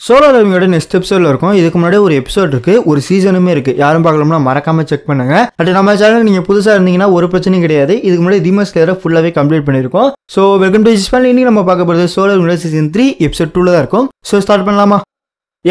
Solo லெவலிங்கோட next எபிசோட்ல இருக்கும். இதுக்கு முன்னாடி ஒரு எபிசோட் இருக்கு, ஒரு சீசனுமே இருக்கு. யாரும் பார்க்கலாம்னா மறக்காம செக் பண்ணுங்க. அட் நம்ம சேனல் நீங்க புதுசா இருந்தீங்கன்னா ஒரு பிரச்சனையும் கிடையாது. இதுக்கு முன்னாடி தீமஸ் ஸ்லேயரை ஃபுல்லாவே கம்ப்ளீட் பண்ணிருக்கோம். So welcome to this channel. இன்னைக்கு நம்ம பார்க்க போகிறது சோலோ லெவலிங்கோட சீசன் 3 எபிசோட் 2ல தான் இருக்கும். ஸோ ஸ்டார்ட் பண்ணலாமா?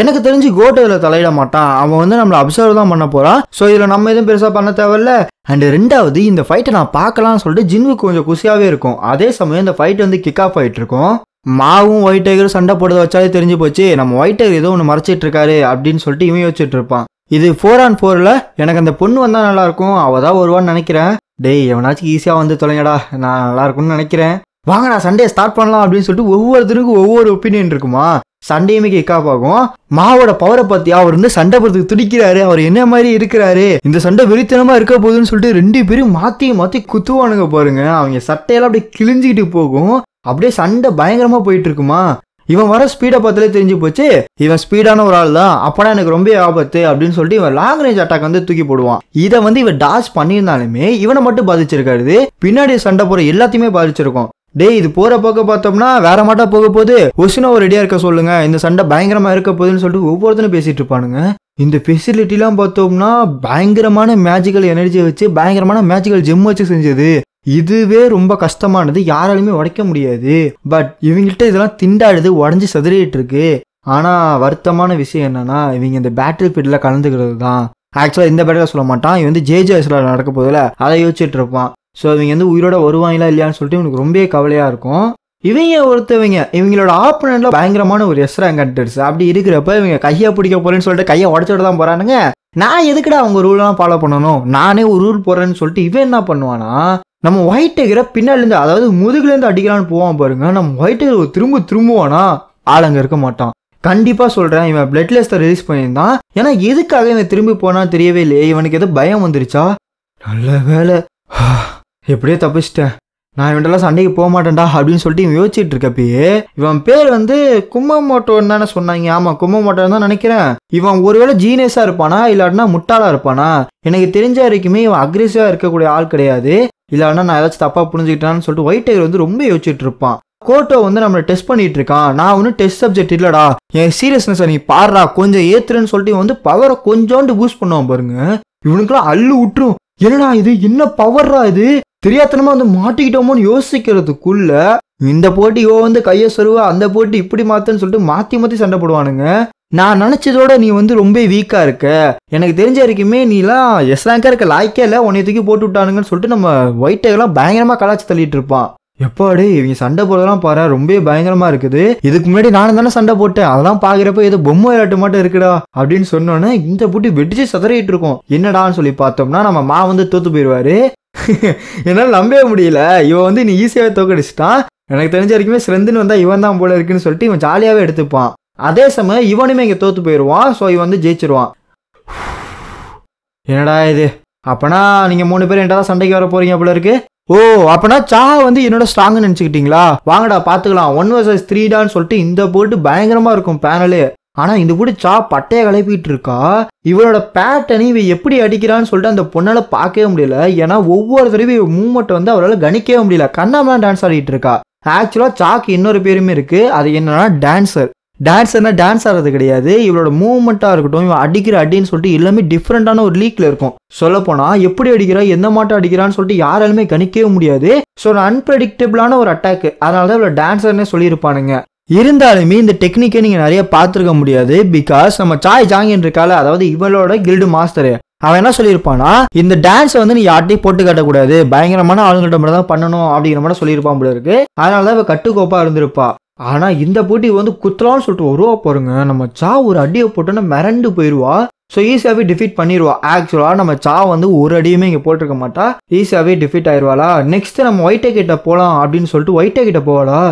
எனக்கு தெரிஞ்சு கோட் இதில் தலையிட மாட்டான். அவன் வந்து நம்மளை அப்சர்வ் தான் பண்ண போறான். ஸோ இதில் நம்ம எதுவும் பெருசாக பண்ண தேவையில்ல. அண்ட் ரெண்டாவது, இந்த ஃபைட்டை நான் பார்க்கலாம்னு சொல்லிட்டு ஜின்வுக்கு கொஞ்சம் குஷியாகவே இருக்கும். அதே சமயம் இந்த ஃபைட் வந்து கிக் ஆஃப் ஆகிட்டு இருக்கும். மாவும் ஒயிட் டைகரும் சண்டை போடுறத வச்சாலே தெரிஞ்சு போச்சு, நம்ம ஒயிட் டைகர் ஏதோ ஒன்று மறைச்சிட்டு இருக்காரு அப்படின்னு சொல்லிட்டு இவன் யோசிச்சுட்டு இருப்பான். இது 4on4ல எனக்கு அந்த பொண்ணு வந்தா நல்லா இருக்கும், அவ தான் வருவான்னு நினைக்கிறேன். டேய் எவனாச்சும் ஈஸியா வந்து தொலைங்கடா, நான் நல்லா இருக்கும்னு நினைக்கிறேன். வாங்க நான் சண்டே ஸ்டார்ட் பண்ணலாம் அப்படின்னு சொல்லிட்டு ஒவ்வொருத்தருக்கும் ஒவ்வொரு ஒப்பீனியன் இருக்குமா. சண்டையுமே கிக் ஆஃப் ஆகும். மாவோட பவரை பத்தி அவர் வந்து சண்டை போடுறதுக்கு துடிக்கிறாரு, அவர் என்ன மாதிரி இருக்கிறாரு, இந்த சண்டை வெறித்தனமா இருக்க போகுதுன்னு சொல்லிட்டு ரெண்டு பேரும் மாத்தி மாத்தி குத்துவானுங்க பாருங்க. அவங்க சட்டையெல்லாம் அப்படியே கிழிஞ்சிக்கிட்டு போகும். அப்படியே சண்டை பயங்கரமா போயிட்டு இருக்குமா. இவன் வர ஸ்பீடை பார்த்தாலே தெரிஞ்சு போச்சு, இவன் ஸ்பீடான ஒரு ஆள் தான், அப்பனா எனக்கு ரொம்ப ஆபத்து அப்படின்னு சொல்லிட்டு இவன் லாங் ரேஞ்ச் அட்டாக் வந்து தூக்கி போடுவான். இதை வந்து இவன் டாச் பண்ணியிருந்தாலுமே இவனை மட்டும் பாதிச்சிருக்காரு, பின்னாடி சண்டை போற எல்லாத்தையுமே பாதிச்சிருக்கும். டே இது போற போக்க பார்த்தோம்னா வேற மாட்டா போக போகுது, ஒசினோ ரெடியா இருக்க சொல்லுங்க, இந்த சண்டை பயங்கரமா இருக்க போகுதுன்னு சொல்லிட்டு ஒவ்வொருத்தரும் பேசிட்டு இருப்பானுங்க. இந்த ஃபெசிலிட்டிலாம் பார்த்தோம்னா பயங்கரமான மேஜிக்கல் எனர்ஜியை வச்சு பயங்கரமான மேஜிக்கல் ஜெம் வச்சு செஞ்சது. இதுவே ரொம்ப கஷ்டமானது, யாராலுமே உடைக்க முடியாது. பட் இவங்கள்ட்ட இதெல்லாம் திண்டாடுது, உடஞ்சி சதுரிட்டு இருக்கு. ஆனா வருத்தமான விஷயம் என்னன்னா, இவங்க இந்த பேட்டில் ஃபீல்ட்ல கலந்துக்கிறது தான். ஆக்சுவலா இந்த பேட்டில் சொல்ல மாட்டான், இவன் வந்து ஜேஜேஸ்ல நடக்க போதில்ல அதை யோசிச்சுட்டு இருப்பான். ஸோ இவங்க வந்து உயிரோட வருவாங்களா இல்லையான்னு சொல்லிட்டு இவனுக்கு ரொம்ப கவலையா இருக்கும். இவங்க ஒருத்தவங்க இவங்களோட ஆப்போனன்ட்ல பயங்கரமான ஒரு எஸ்ராங் கண்டர்ஸ். அப்படி இருக்கிறப்ப இவங்க கையை பிடிக்க போறேன்னு சொல்லிட்டு கையை உடச்சோட தான் போறானுங்க. நான் எதுக்குடா அவங்க ரூல்லாம் ஃபாலோ பண்ணணும், நானே ஒரு ரூல் போறேன்னு சொல்லிட்டு இவன் என்ன பண்ணுவானா, நம்ம ஒயிட் டைகரை பின்னால இருந்து அதாவது முதுகுல இருந்து அடிக்கலான்னு போவான் பாருங்க. நம்ம ஒயிட் டைகர் திரும்புவானா, ஆள் அங்க இருக்க மாட்டான். கண்டிப்பா சொல்றேன், இவன் பிளட்லெஸ்ஸை ரிலீஸ் பண்ணியிருந்தான். ஏன்னா எதுக்காக இவன் திரும்பி போனா தெரியவே இல்லையே. இவனுக்கு எதோ பயம் வந்துருச்சா, நல்ல வேலை எப்படியே தப்பிச்சிட்டேன், நான் இவன்டெல்லாம் சண்டைக்கு போக மாட்டேன்டா அப்படின்னு சொல்லிட்டு இவன் யோசிச்சுட்டு இருக்கப்பயே, இவன் பேர் வந்து கும்மமோட்டோன்னு தானே சொன்னாங்க. ஆமா கும்மமோட்டோன்னு தான் நினைக்கிறேன். இவன் ஒருவேளை ஜீனியஸா இருப்பானா இல்லாட்டினா முட்டாளா இருப்பானா. எனக்கு தெரிஞ்ச வரைக்குமே இவன் அக்ரெசிவா இருக்கக்கூடிய ஆள் கிடையாது. இல்லாட்டினா நான் ஏதாச்சும் தப்பா புரிஞ்சுக்கிட்டான்னு சொல்லிட்டு ஒயிட் டைகர் வந்து ரொம்ப யோசிச்சுட்டு இருப்பான். கோட்டோ வந்து நம்மளை டெஸ்ட் பண்ணிட்டு இருக்கான், நான் ஒன்னும் டெஸ்ட் சப்ஜெக்ட் இல்லடா, என் சீரியஸ்னஸ் நீ பாடுறா கொஞ்சம் ஏத்துறேன்னு சொல்லிட்டு இவன் வந்து பவரை கொஞ்சோண்டு பூஸ்ட் பண்ணுவான் பாருங்க. இவனுக்குலாம் அள்ளு விட்டுரும், என்னடா இது என்ன பவர்ரா இது, தெரியாதனமா வந்து மாட்டிக்கிட்டோமோன்னு யோசிக்கிறதுக்குள்ள இந்த போட்டி இவ வந்து கையை சொருவா, அந்த போட்டி இப்படி மாத்துன்னு சொல்லிட்டு மாத்தி மாத்தி சண்டை போடுவானுங்க. நான் நினைச்சதோட நீ வந்து ரொம்ப வீக்கா இருக்க, எனக்கு தெரிஞ்ச வரைக்குமே நீலாம் எஸ்ராங்கா இருக்க லாய்க்கே இல்லை, உன்னை தூக்கி போட்டு விட்டானுங்கன்னு சொல்லிட்டு நம்ம ஒயிட் டைகர்லாம் பயங்கரமா கலாச்சி தள்ளிட்டு இருப்பான். எப்பாடி இவங்க சண்டை போடுறதெல்லாம் பாரு ரொம்ப பயங்கரமா இருக்குது. இதுக்கு முன்னாடி நானும் தானே சண்டை போட்டேன், அதெல்லாம் பாக்குறப்ப ஏதோ பொம்மை விளையாட்டு மட்டும் இருக்குடா அப்படின்னு சொன்னோன்னே இந்த போட்டி வெடிச்சு சதறிட்டு இருக்கும். என்னடான்னு சொல்லி பார்த்தோம்னா நம்ம மா வந்து தோத்து போயிடுவாரு. என்னால நம்பவே முடியல, இவன் வந்து நீ ஈஸியாவே தோக்கடிச்சிட்டான், எனக்கு தெரிஞ்ச வரைக்குமே ஸ்ட்ரென்த்னு வந்தா இவன் தான் போல இருக்குன்னு சொல்லிட்டு இவன் ஜாலியாவே எடுத்துப்பான். அதே சமயம் இவனுமே இங்க தோத்து போயிடுவான். ஸோ இவன் வந்து ஜெயிச்சிருவான். என்னடா இது, அப்பனா நீங்க 3 பேர் என்கிட்ட சண்டைக்கு வர போறீங்க போல இருக்கு. ஓ அப்பனா சா வந்து என்னோட ஸ்ட்ராங்னு நினைச்சுக்கிட்டீங்களா, வாங்கடா பாத்துக்கலாம் 1 vs 3டான்னு சொல்லிட்டு இந்த போட்டு பயங்கரமா இருக்கும் பேனலு. ஆனா இந்த போட்டு சா பட்டையை கிளப்பிட்டு இருக்கா. இவளோட பேட்டர்ன் இவ எப்படி அடிக்கிறான்னு சொல்லிட்டு அந்த பொண்ணால பார்க்கவே முடியல. ஏன்னா ஒவ்வொரு தடவையும் மூவ்மெண்ட் வந்து அவரால் கணிக்கவே முடியல, கண்ணாமலாம் டான்ஸ் ஆடிட்டு இருக்கா. ஆக்சுவலா சாக்கு இன்னொரு பேருமே இருக்கு, அது என்னன்னா டான்சர். டான்ஸர்னா டான்ஸ் ஆடுறது கிடையாது, இவளோட மூவ்மெண்ட்டாக இருக்கட்டும், இவன் அடிக்கிற அடின்னு சொல்லிட்டு எல்லாமே டிஃப்ரெண்டான ஒரு லீக்ல இருக்கும். சொல்லப்போனா எப்படி அடிக்கிறா எந்த மாட்டம் அடிக்கிறான்னு சொல்லிட்டு யாராலுமே கணிக்கவே முடியாது. ஸோ ஒரு அன்பிரடிக்டபிளான ஒரு அட்டாக், அதனால தான் இவ்வளோ டான்ஸர்னே சொல்லியிருப்பானுங்க. இருந்தாலுமே இந்த டெக்னிக்கை நீங்க நிறைய பார்த்துருக்க முடியாது. பிகாஸ் நம்ம சாய் ஜாங்கின் இருக்கால, அதாவது இவளோட கில்டு மாஸ்டர், அவன் என்ன சொல்லியிருப்பானா, இந்த டான்ஸை வந்து நீ யார்ட்டையும் போட்டு காட்டக்கூடாது, பயங்கரமான ஆளுங்கள்ட்ட மட்டும் தான் பண்ணணும் அப்படிங்கிற மாதிரி சொல்லியிருப்பான் போல இருக்கு. அதனால தான் இவ கட்டுக்கோப்பா இருந்திருப்பா. ஆனா இந்த போட்டி வந்து குத்தலான்னு சொல்லிட்டு வருவா பாருங்க, நம்ம சா ஒரு அடியை போட்டோன்னா மிரண்டு போயிடுவா. ஸோ ஈஸியாவே டிஃபீட் பண்ணிடுவா. ஆக்சுவலா நம்ம சா வந்து ஒரு அடியுமே இங்க போட்டிருக்க மாட்டா, ஈஸியாவே டிஃபீட் ஆயிடுவாளா. நெக்ஸ்ட் நம்ம ஒயிட் கிட்ட போலாம் அப்படின்னு சொல்லிட்டு ஒயிட் கிட்ட போவாளா.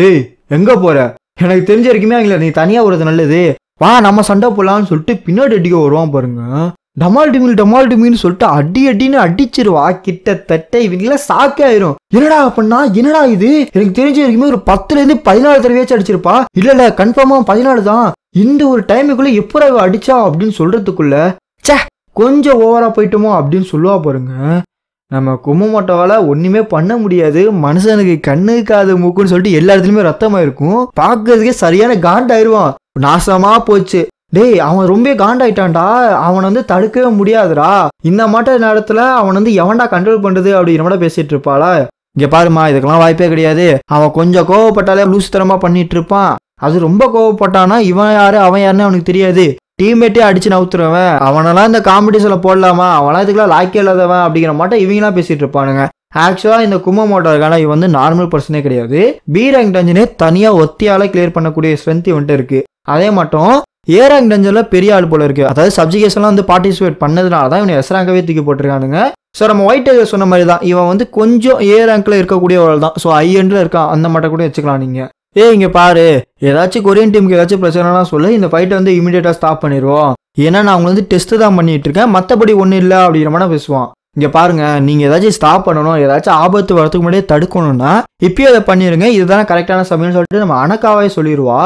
ஏய் எங்க போற, எனக்கு தெரிஞ்ச வரைக்குமே அவங்கள நீ தனியா வருது நல்லது, வா நம்ம சண்டை போலான்னு சொல்லிட்டு பின்னாடி அடிக்க வருவான் பாருங்க. டமால் டிமின்னு சொல்லிட்டு அடின்னு அடிச்சிருவா. கிட்டத்தட்ட இவங்கள சாக்கே ஆயிரும். என்னடா அப்படின்னா என்னடா இது, எனக்கு தெரிஞ்ச வரைக்குமே ஒரு 10ல இருந்து 14 தடவையாச்சும் அடிச்சிருப்பா. இல்ல கன்ஃபார்மா 14 தான். இந்த ஒரு டைமுக்குள்ள எப்படா அடிச்சா அப்படின்னு சொல்றதுக்குள்ள சே கொஞ்சம் ஓவரா போயிட்டோமோ அப்படின்னு சொல்லுவா பாருங்க. நம்ம கும்மமோட்டோவால ஒண்ணுமே பண்ண முடியாது, மனுஷனுக்கு கண்ணு காது மூக்குன்னு சொல்லிட்டு எல்லா இடத்துலயுமே ரத்தமா இருக்கும், பாக்குறதுக்கே சரியான காண்டாயிருவான். நாசமா போச்சு. டேய் அவன் ரொம்ப காண்டாயிட்டான்டா, அவனை வந்து தடுக்கவே முடியாதுடா, இந்த மாட்ட நேரத்துல அவன் வந்து எவன்டா கண்ட்ரோல் பண்றது அப்படிங்கிற மாதிரி பேசிட்டு இருப்பாளா. இங்க பாருமா, இதுக்கெல்லாம் வாய்ப்பே கிடையாது. அவன் கொஞ்சம் கோவப்பட்டாலே லூஸ் தரமா பண்ணிட்டு இருப்பான். அது ரொம்ப கோவப்பட்டானா இவன் யாரு அவன் யாருன்னு அவனுக்கு தெரியாது. டீம்மேட்டே அடிச்சு நவுத்துருவன். அவனெல்லாம் இந்த காம்படிஷன்ல போடலாமா, அவனா இதுக்கெல்லாம் லாக்கே இல்லாதவன் அப்படிங்கிற மாட்ட இவங்கெல்லாம் பேசிட்டு இருப்பானுங்க. ஆக்சுவலா இந்த குமமோட்டோ இருக்கான இவன் வந்து நார்மல் பர்சனே கிடையாது. பி ரேங்க் டஞ்சனே தனியா ஒத்தியால கிளியர் பண்ணக்கூடிய ஸ்ட்ரென்த் வந்துட்டு இருக்கு. அதே மட்டும் ஏ ரேங்க் டஞ்சன்ல பெரிய ஆள் போல இருக்கு. அதாவது சப்ஜிகேஷன்லாம் வந்து பார்ட்டிசிபேட் பண்ணதுனால தான் இவனை எஸ் ரேங்காவே தூக்கி போட்டிருக்கானுங்க. ஸோ நம்ம ஒயிட் டைகர் சொன்ன மாதிரி தான் இவன் வந்து கொஞ்சம் ஏ ரேங்க்ல இருக்கக்கூடிய ஒரு தான். ஸோ ஐ எண்ட்ல இருக்கான், அந்த மட்டும் கூட வச்சுக்கலாம் நீங்க. இங்க பாரு, ஏதாச்சும் கொரியன் டீமுக்கு ஏதாச்சும் பிரச்சனைனா சொல்லு, இந்த ஃபைட்டை வந்து இமீடியட்டா ஸ்டாப் பண்ணிடுவோம். ஏன்னா நான் அவங்க வந்து டெஸ்ட் தான் பண்ணிட்டு இருக்கேன், மற்றபடி ஒன்றும் இல்லை அப்படிங்கிற மாதிரி பேசுவான். இங்க பாருங்க, நீங்க ஏதாச்சும் ஸ்டாப் பண்ணணும், ஏதாச்சும் ஆபத்து வரதுக்கு முன்னாடியே தடுக்கணும்னா இப்பயே அதை பண்ணிருங்க, இதுதான் கரெக்டான சமயம்னு சொல்லிட்டு நம்ம அணக்காவே சொல்லிடுவா.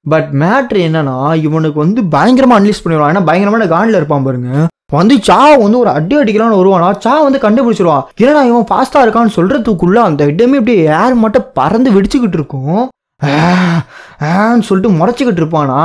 பட் மேட்ரு என்னன்னா இவனுக்கு வந்து பயங்கரமா அனலைஸ் பண்ணிடுவான். ஏன்னா பயங்கரமான காண்டில் இருப்பான் பாருங்க. வந்து சா வந்து ஒரு அடி அடிக்கலாம்னு வருவானா, சா வந்து கண்டுபிடிச்சிருவான். ஏன்னா இவன் ஃபாஸ்டா இருக்கான்னு சொல்றதுக்குள்ள அந்த இடமே இப்படி ஏர் மட்டும் பறந்து வெடிச்சுக்கிட்டு இருக்கும். சொல்லிட்டு முறைச்சிக்கிட்டு இருப்பானா.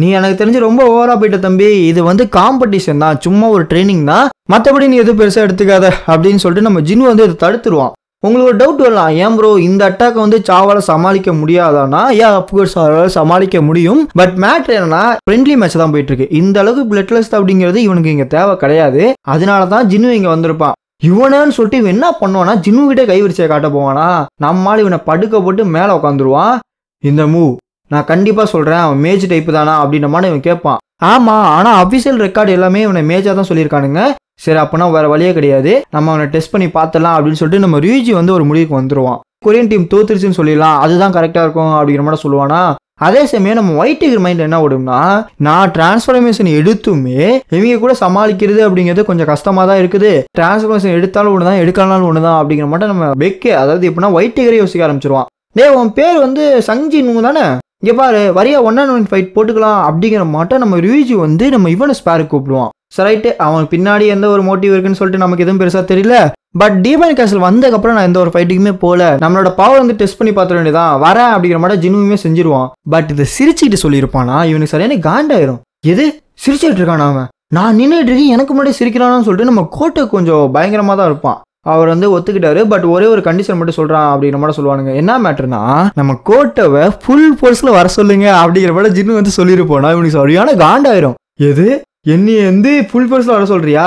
நீ எனக்கு தெரிஞ்சு ரொம்ப ஓவரா போயிட்ட தம்பி, இது வந்து காம்படிஷன் தான், சும்மா ஒரு ட்ரைனிங் தான், மற்றபடி நீ எதுவும் பெருசா எடுத்துக்காத அப்படின்னு சொல்லிட்டு நம்ம ஜின்னு வந்து இதை தடுத்துருவான். உங்களுக்கு ஒரு டவுட் வரலாம், ஏன் ப்ரோ இந்த அட்டாக் வந்து சாவால சமாளிக்க முடியாதானா? ஏன் அப்கோர்ஸ் சமாளிக்க முடியும். பட் மேட்ரு என்னன்னா ஃப்ரெண்ட்லி மேட்ச் தான் போயிட்டு இருக்கு. இந்த அளவுக்கு பிளட்லெஸ் அப்படிங்கிறது இவனுக்கு இங்க தேவை கிடையாது. அதனாலதான் ஜின்னு இங்க வந்திருப்பான். இவனு சொல்லிட்டு இவன் என்ன பண்ணுவானா, ஜின்னு கிட்ட கைவிரிச்சியை காட்ட போவானா, நம்மால் இவனை படுக்க போட்டு மேல உட்காந்துருவான். இந்த மூவ் நான் கண்டிப்பா சொல்றேன், அவன் மேஜ் டைப் தானா அப்படின்ற மாதிரி இவன் கேட்பான். ஆமா, ஆனா அபிஷியல் ரெக்கார்டு எல்லாமே இவனை மேஜா தான் சொல்லியிருக்கானுங்க. சரி அப்பனா வேற வழியே கிடையாது, நம்ம அவனை டெஸ்ட் பண்ணி பார்த்தலாம் அப்படின்னு சொல்லிட்டு நம்ம ரியூஜி வந்து ஒரு முடிவுக்கு வந்துருவான். கொரியன் டீம் தோத்துருச்சுன்னு சொல்லிடலாம், அதுதான் கரெக்டா இருக்கும் அப்படிங்கிற மாதிரி சொல்லுவானா. அதே சமயம் நம்ம ஒயிட் டைகர் மைண்ட் என்ன ஓடும்னா, நான் டிரான்ஸ்ஃபர்மேஷன் எடுத்துமே இவங்க கூட சமாளிக்கிறது அப்படிங்கிறது கொஞ்சம் கஷ்டமா தான் இருக்குது. டிரான்ஸ்ஃபர்மேஷன் எடுத்தாலும் ஒண்ணுதான், எடுக்கலனாலும் ஒண்ணுதான் அப்படிங்கிற மட்டும் நம்ம பெக்கே, அதாவது எப்படின்னா ஒயிட் டைகரே யோசிக்க ஆரம்பிச்சிருவான். டே உன் பேர் வந்து சங்ஜின் தானே, இங்க பாரு வரியா 1-on-1 ஃபைட் போட்டுக்கலாம் அப்படிங்கிற மாட்டோம். நம்ம ரியூஜி வந்து நம்ம இவனை ஸ்பேருக்கு கூப்பிடுவான். ரைட்டு, அவன் பின்னாடி எந்த ஒரு மோட்டிவ் இருக்குன்னு சொல்லிட்டு நமக்கு எதுவும் பெருசா தெரியல. பட் டீமன் கேசல் வந்ததுக்கப்புறம் நான் எந்த ஒரு ஃபைட்டுக்குமே போல, நம்மளோட பவர் வந்து டெஸ்ட் பண்ணி பார்த்துட வேண்டியதான், வரேன் அப்படிங்கிற மாதிரி ஜின்னுமே செஞ்சிருவான். பட் இதை சிரிச்சுட்டு சொல்லியிருப்பானா, இவனுக்கு சரியான காண்டாயிரும். எது சிரிச்சுட்டு இருக்கானா அவன், நான் நின்றுட்டு இருக்கேன் எனக்கு முன்னாடி சிரிக்கிறான்னு சொல்லிட்டு நம்ம கோட்டை கொஞ்சம் பயங்கரமா தான் இருப்பான். அவர் வந்து ஒத்துக்கிட்டாரு. பட் ஒரே ஒரு கண்டிஷன் மட்டும் சொல்றான் அப்படிங்கிற மாதிரி சொல்லுவானுங்க. என்ன மேட்டர்னா, நம்ம கோட்டவை ஃபுல் ஃபோர்ஸ்ல வர சொல்லுங்க அப்படிங்கிற மாதிரி ஜின்னு வந்து சொல்லிருப்போனா இவனுக்கு சரியான காண்டாயிரும். எது என்னைய வந்து ஃபுல் ஃபோர்ஸ்ல வர சொல்றியா?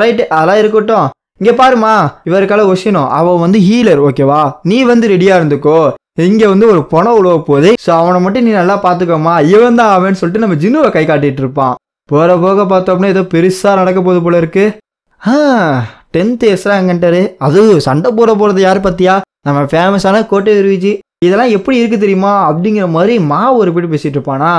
ரைட்டு, அதெல்லாம் இருக்கட்டும். இங்க பாருமா, இவருக்கால ஒஷினோ அவன் வந்து ஹீலர், ஓகேவா, நீ வந்து ரெடியா இருந்துக்கோ, இங்க வந்து ஒரு பணம் உழவ போகுது, ஸோ அவனை மட்டும் நீ நல்லா பாத்துக்கோமா, இவன் தான் அவன் சொல்லிட்டு நம்ம ஜின்னுவை கை காட்டிட்டு இருப்பான். போற போக பார்த்தோம்னா ஏதோ பெருசா நடக்க போகுது போல இருக்கு. 10th எஸ்ராங்கன்ட்டாரு, அது சண்டை போறது யாரு பத்தியா, நம்ம ஃபேமஸான கோட்டை ரியூஜி, இதெல்லாம் எப்படி இருக்கு தெரியுமா அப்படிங்கிற மாதிரி ஒரு பேர் பேசிட்டு இருப்பானா.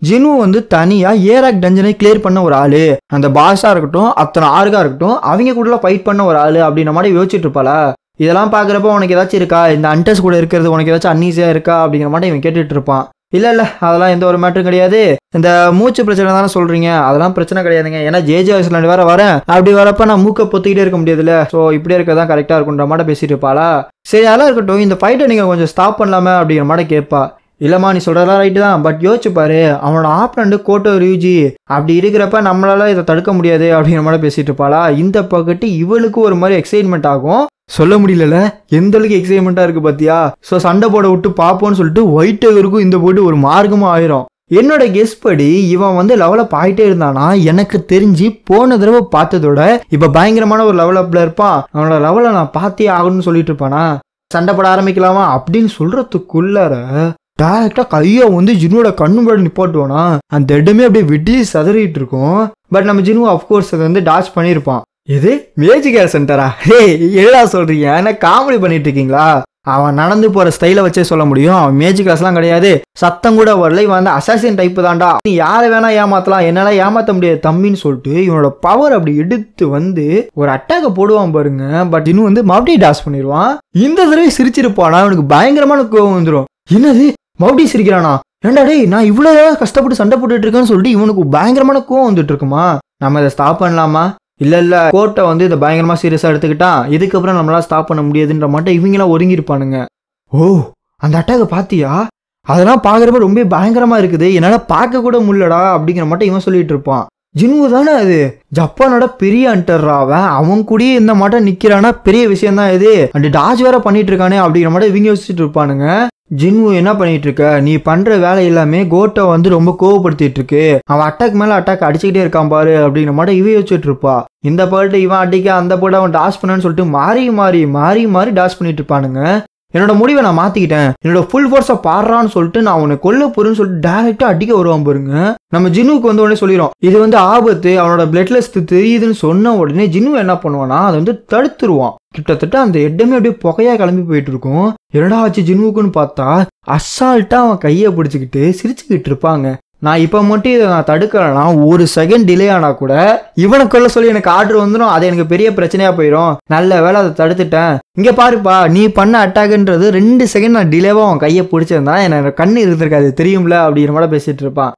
ஜின்னு வந்து தனியா ஏராக் டஞ்சனை கிளியர் பண்ண ஒரு ஆளு, அந்த பாஸா இருக்கட்டும் அத்தனை ஆர்கா இருக்கட்டும் அவங்க கூட ஃபைட் பண்ண ஒரு ஆளு அப்படின்ற மாதிரி யோசிச்சுட்டு இருப்பாளா. இதெல்லாம் பாக்குறப்ப உனக்கு ஏதாச்சும் இருக்கா, இந்த அண்டர்ஸ் கூட இருக்கிறது உனக்கு ஏதாச்சும் அன்னீசியா இருக்கா அப்படிங்கிற மாதிரி இவன் கேட்டுட்டு இருப்பான். இல்ல அதெல்லாம் எந்த ஒரு மேட்டரும் கிடையாது, இந்த மூச்சு பிரச்சனை தானே சொல்றீங்க, அதெல்லாம் பிரச்சனை கிடையாதுங்க, ஏன்னா ஜேஜே ஐஸ்லாண்ட் வேற வரேன், அப்படி வரப்ப நான் மூக்க பொத்திக்கிட்டே இருக்க முடியாதுல்ல, ஸோ இப்படியே இருக்கதான் கரெக்டா இருக்குன்ற மாதிரி பேசிட்டு இருப்பாளா. சரி அதெல்லாம் இருக்கட்டும், இந்த ஃபைட்டை நீங்க கொஞ்சம் ஸ்டாப் பண்ணலாமே அப்படிங்கிற மாதிரி கேட்பா. இல்லம்மா நீ சொல்றதெல்லாம் ரைட்டு தான், பட் யோசிச்சு பாரு, அவனோட ஆப்ரண்ட் கோட்டோ ரியூஜி, அப்படி இருக்கிறப்ப நம்மளால இதை தடுக்க முடியாது அப்படிங்கிற மாதிரி பேசிட்டு இருப்பாளா. இந்த பக்கத்து இவளுக்கு ஒரு மாதிரி எக்ஸைட்மெண்ட் ஆகும், சொல்ல முடியல எந்த அளவுக்கு எக்ஸைட்மெண்ட்டா இருக்கு பாத்தியா. ஸோ சண்டை போட விட்டு பார்ப்போம்னு சொல்லிட்டு ஒயிட் டைகருக்கும் இந்த போட்டு ஒரு மார்க்கமா ஆயிரும். என்னோட கெஸ் படி இவன் வந்து லெவலப் ஆகிட்டே இருந்தானா, எனக்கு தெரிஞ்சு போன தடவை பார்த்ததோட இப்ப பயங்கரமான ஒரு லெவலப்ல இருப்பான். அவனோட லெவலை நான் பார்த்தே ஆகணும்னு சொல்லிட்டு இருப்பானா. சண்டை போட ஆரம்பிக்கலாமா அப்படின்னு சொல்றதுக்குள்ளார டைரக்டா கையை வந்து ஜின்னோட கண்ணு முன்னாடி நிப்பாட்டுவானா, அந்த இடமே அப்படியே வெட்டி சதறிட்டு இருக்கும். பட் நம்ம ஜின்னு அப்கோர்ஸ் அதை வந்து டாச் பண்ணியிருப்பான். இது மேஜிக் கேர் சென்டரா, என்னடா சொல்றீங்க, என்ன காமெடி பண்ணிட்டு இருக்கீங்களா? அவன் நடந்து போற ஸ்டைல வச்சே சொல்ல முடியும், அவன் மேஜிக் கிளாஸ்லாம் கிடையாது, சத்தம் கூட வரல, இவன் வந்து அசாசின் டைப் தான்டா, நீ யாரை வேணா ஏமாத்தலாம், என்னால ஏமாத்த முடியாது தம்பின்னு சொல்லிட்டு இவனோட பவர் அப்படி எடுத்து வந்து ஒரு அட்டாக்க போடுவான் பாருங்க. பட் இன்னும் வந்து மறுபடியும் டாஸ் பண்ணிடுவான். இந்த தடவை சிரிச்சிருப்பானா, அவனுக்கு பயங்கரமான கோவம் வந்துடும். என்னது மறுபடியும் சிரிக்கிறானா, ஏண்டா டேய் நான் இவ்வளவு கஷ்டப்பட்டு சண்டை போட்டுட்டு இருக்கேன்னு சொல்லிட்டு இவனுக்கு பயங்கரமான கோவம் வந்துட்டு இருக்குமா. நம்ம இதை ஸ்டாப் பண்ணலாமா? இல்ல கோட்டை வந்து இதை பயங்கரமா சீரியஸா எடுத்துக்கிட்டான், இதுக்கப்புறம் நம்மளால ஸ்டாப் பண்ண முடியாதுன்ற மட்டும் இவங்கெல்லாம் ஒருங்கிருப்பானுங்க. ஓ அந்த அட்டாக பாத்தியா, அதெல்லாம் பார்க்குறப்ப ரொம்ப பயங்கரமா இருக்குது, என்னால் பார்க்க கூட முடியலடா அப்படிங்கிற மட்டும் இவன் சொல்லிட்டு இருப்பான். ஜின்வு தானே அது, ஜப்பானோட பெரிய அண்டர்ரா அவன் கூடயே இந்த மாட்டம் நிக்கிறானா பெரிய விஷயம் தான் இது, அண்ட் டாஜ் வேற பண்ணிட்டு இருக்கானே அப்படிங்கிற மாதிரி இவங்க யோசிச்சுட்டு இருப்பானுங்க. ஜின்வு என்ன பண்ணிட்டு இருக்க, நீ பண்ற வேலை எல்லாமே கோட்டை வந்து ரொம்ப கோவப்படுத்திட்டு இருக்கு, அவன் அட்டாக் மேல அட்டாக் அடிச்சுக்கிட்டே இருக்கான் பாரு அப்படிங்கிற மாதிரி இவன் யோசிச்சுட்டு இருப்பா. இந்த பாட்டு இவன் அடிக்க, அந்த பாட்டு அவன் டாஸ் பண்ணான்னு சொல்லிட்டு மாறி மாறி மாறி மாறி டாஸ் பண்ணிட்டு இருப்பானுங்க. என்னோட முடிவை நான் மாத்திக்கிட்டேன், என்னோட ஃபுல் ஃபோர்ஸை பாடுறான்னு சொல்லிட்டு நான் அவனை கொல்ல போறேன்னு சொல்லிட்டு டைரக்டா அடிக்க வருவான் பாருங்க. நம்ம ஜின்னுக்கு வந்து உடனே சொல்லிடும் இது வந்து ஆபத்து, அவனோட பிளட்லெஸ் தெரியுதுன்னு சொன்ன உடனே ஜின்னு என்ன பண்ணுவானா அதை வந்து தடுத்துருவான். கிட்டத்தட்ட அந்த இடமே அப்படியே புகையா கிளம்பி போயிட்டு இருக்கும். என்னடா ஆச்சு ஜின்னுக்குன்னு பார்த்தா அசால்ட்டா அவன் கையை பிடிச்சிக்கிட்டு சிரிச்சுக்கிட்டு இருப்பாங்க. நான் இப்போ மட்டும் இதை நான் தடுக்கலன்னா ஒரு செகண்ட் டிலே ஆனால் கூட இவனை கொல்ல சொல்லி எனக்கு ஆர்டர் வந்துடும், அது எனக்கு பெரிய பிரச்சனையாக போயிடும். நல்ல வேலை அதை தடுத்துட்டேன். இங்கே பாருப்பா, நீ பண்ண அட்டாக்ன்றது 2 செகண்ட் நான் டிலேவாக அவன் கையை பிடிச்சிருந்தா என்னோட கண்ணு இருந்திருக்காது தெரியும்ல அப்படிங்கிற மாதிரி பேசிட்டு இருப்பான்.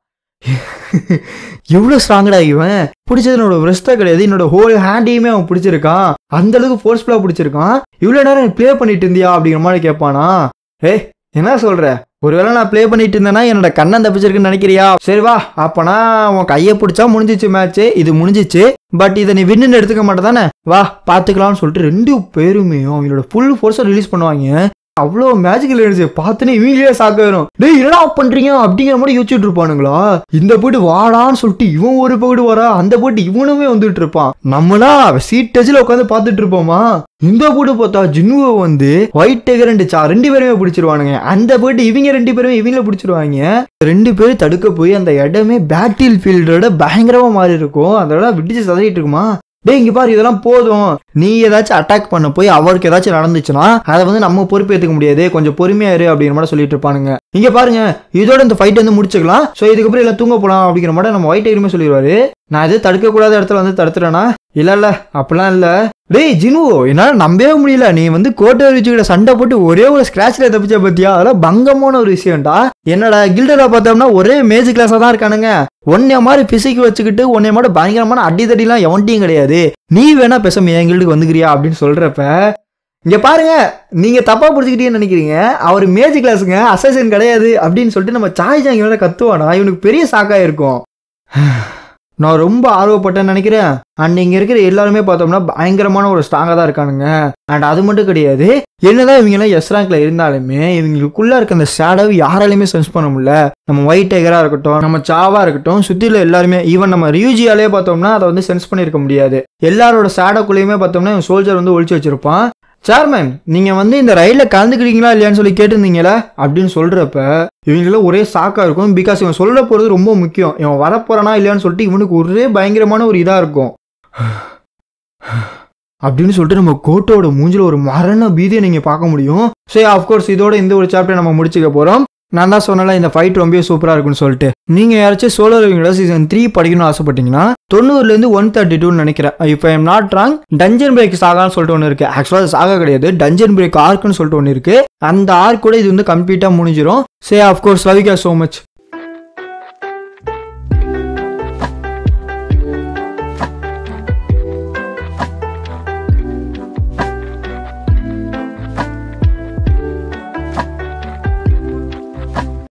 எவ்வளோ ஸ்ட்ராங்கடா இவன், பிடிச்சது என்னோட ரெஸ்ட்டாக கிடையாது, என்னோட ஹோல் ஹேண்டையுமே அவன் பிடிச்சிருக்கான், அந்த அளவுக்கு ஃபோர்ஸ்ஃபுல்லாக பிடிச்சிருக்கான். இவ்வளோ நேரம் நீ ப்ளே பண்ணிட்டு இருந்தியா அப்படிங்கிற மாதிரி கேட்பானா. என்ன சொல்ற, ஒருவேளை நான் ப்ளே பண்ணிட்டு இருந்தேன்னா என்னோட கண்ணை தப்பிச்சிருக்குன்னு நினைக்கிறியா? சரி வா, அப்பனா அவன் கையை பிடிச்சா முடிஞ்சிச்சு மேட்ச்சு, இது முடிஞ்சிச்சு. பட் இதை நீ வின்னு எடுத்துக்க மாட்டே தானே, வா பார்த்துக்கலாம்னு சொல்லிட்டு 2 பேருமே அவங்களோட ஃபுல் ஃபோர்ஸை ரிலீஸ் பண்ணுவாங்க. அவ்வளோ மேஜிக்கல் இருந்துச்சு, பார்த்துன்னு இவங்களே சாக்கணும். டேய் என்னடா பண்றீங்க அப்படிங்கிற மாதிரி யோசிச்சுட்டு இருப்பானுங்களா. இந்த போட்டு வாடான்னு சொல்லிட்டு இவன் ஒரு பகுடு வரா, அந்த போட்டு இவனுமே வந்துட்டு இருப்பான். நம்மளா சீட் டச்சில் உட்காந்து பார்த்துட்டு இருப்போமா. இந்த போட்டு பார்த்தா ஜின்னுவை வந்து ஒயிட் டைகர் அண்ட் 2 பேருமே பிடிச்சிருவானுங்க. அந்த போட்டு இவங்க 2 பேருமே இவங்கள பிடிச்சிருவாங்க. 2 பேரும் தடுக்க போய் அந்த இடமே பேட்டில் ஃபீல்டோட பயங்கரமா மாறி இருக்கும். அதோட விட்டுச்சு சதறிட்டு இருக்குமா. டே இங்க பாரு, இதெல்லாம் போதும், நீ ஏதாச்சும் அட்டாக் பண்ண போய் அவருக்கு ஏதாச்சும் நடந்துச்சுன்னா அதை வந்து நம்ம பொறுப்பேற்றுக்க முடியாது, கொஞ்சம் பொறுமையா இரு அப்படிங்கிற மாதிரி சொல்லிட்டு இருப்பானுங்க. இங்க பாருங்க, இதோட இந்த ஃபைட் வந்து முடிச்சுக்கலாம், ஸோ இதுக்கப்புறம் எல்லாம் தூங்க போலாம் அப்படிங்கிற மாதிரி நம்ம ஒயிட் டைகருமே சொல்லிடுவாரு. நான் எது தடுக்கக்கூடாத இடத்துல வந்து தடுத்துறேன்னா, இல்ல அப்படிலாம் இல்ல. டேய் ஜினு, என்னால நம்பவே முடியல, நீ வந்து கோட்டை வச்சுக்கிட்ட சண்டை போட்டு ஒரே ஒரு ஸ்கிராட்ச்ல தப்பிச்ச பத்தியா, அதெல்லாம் பங்கமான ஒரு விஷயம்டா. என்னடா கில்டரா பார்த்தோம்னா ஒரே மேஜிக் கிளாஸா தான் இருக்கானுங்க, ஒன்னே மாதிரி பிசிக்கு வச்சுக்கிட்டு ஒன்னே மாதிரி பயங்கரமான அடி தடிலாம் எவன்ட்டையும் கிடையாது, நீ வேணா பேசாம என் கில்டுக்கு வந்துக்கிறியா அப்படின்னு சொல்றப்ப, இங்க பாருங்க நீங்க தப்பா புரிஞ்சுக்கிட்டீங்கன்னு நினைக்கிறீங்க, அவர் மேஜிக் கிளாஸுங்க, அசைசன் கிடையாது அப்படின்னு சொல்லிட்டு நம்ம சாய் ஜாங்கி வேணா கத்துவானா, இவனுக்கு பெரிய சாக்கா இருக்கும். நான் ரொம்ப ஆர்வப்பட்டேன்னு நினைக்கிறேன். அண்ட் இங்கே இருக்கிற எல்லாருமே பார்த்தோம்னா பயங்கரமான ஒரு ஸ்ட்ராங்காக தான் இருக்கானுங்க. அண்ட் அது மட்டும் கிடையாது, என்னதான் இவங்கெல்லாம் எஸ் ரேங்க்ல இருந்தாலுமே இவங்களுக்குள்ள இருக்க அந்த ஷேடோவை யாராலையுமே சென்ஸ் பண்ண முடியல. நம்ம ஒயிட் டைகராக இருக்கட்டும், நம்ம சாவா இருக்கட்டும், சுற்றில எல்லாருமே, ஈவன் நம்ம ரியூஜியாலே பார்த்தோம்னா அதை வந்து சென்ஸ் பண்ணியிருக்க முடியாது. எல்லாரோட ஷேடோக்குள்ளேயுமே பார்த்தோம்னா சோல்ஜர் வந்து ஒழிச்சு வச்சிருப்பான். சேர்மன், நீங்க வந்து இந்த ரயில கலந்துக்கிறீங்களா இல்லையான்னு சொல்லி கேட்டிருந்தீங்களா அப்படின்னு சொல்றப்ப இவங்களும் ஒரே சாக்கா இருக்கும். பிகாஸ் இவன் சொல்ல போறது ரொம்ப முக்கியம், இவன் வரப்போறானா இல்லையான்னு சொல்லிட்டு இவனுக்கு ஒரே பயங்கரமான ஒரு இதா இருக்கும். அப்படின்னு சொல்லிட்டு நம்ம கோட்டோட மூஞ்சில ஒரு மரண பீதியை நீங்க பார்க்க முடியும். சரி, ஆஃப்கோர்ஸ் இதோட இந்த ஒரு சாப்டர் நம்ம முடிச்சுக்க போறோம். நான் தான் சொன்னல இந்த ஃபைட் ரொம்ப சூப்பராக இருக்குன்னு சொல்லிட்டு. நீங்கள் யாராச்சும் சோலோ லிவிங்கோட சீசன் 3 படிக்கணும்னு ஆசைப்பட்டீங்கன்னா 90லேருந்து 132 நினைக்கிறேன், இப்போ I am not wrong, dungeon break சாகான்னு சொல்லிட்டு ஒன்று இருக்குது. ஆக்சுவலாக சாகா கிடையாது, டஞ்சன் பிரேக் ஆர்க்குன்னு சொல்லிட்டு ஒன்று இருக்குது. அந்த ஆர்க் கூட இது வந்து கம்ப்ளீட்டாக முடிஞ்சிடும். Say of course love you so much.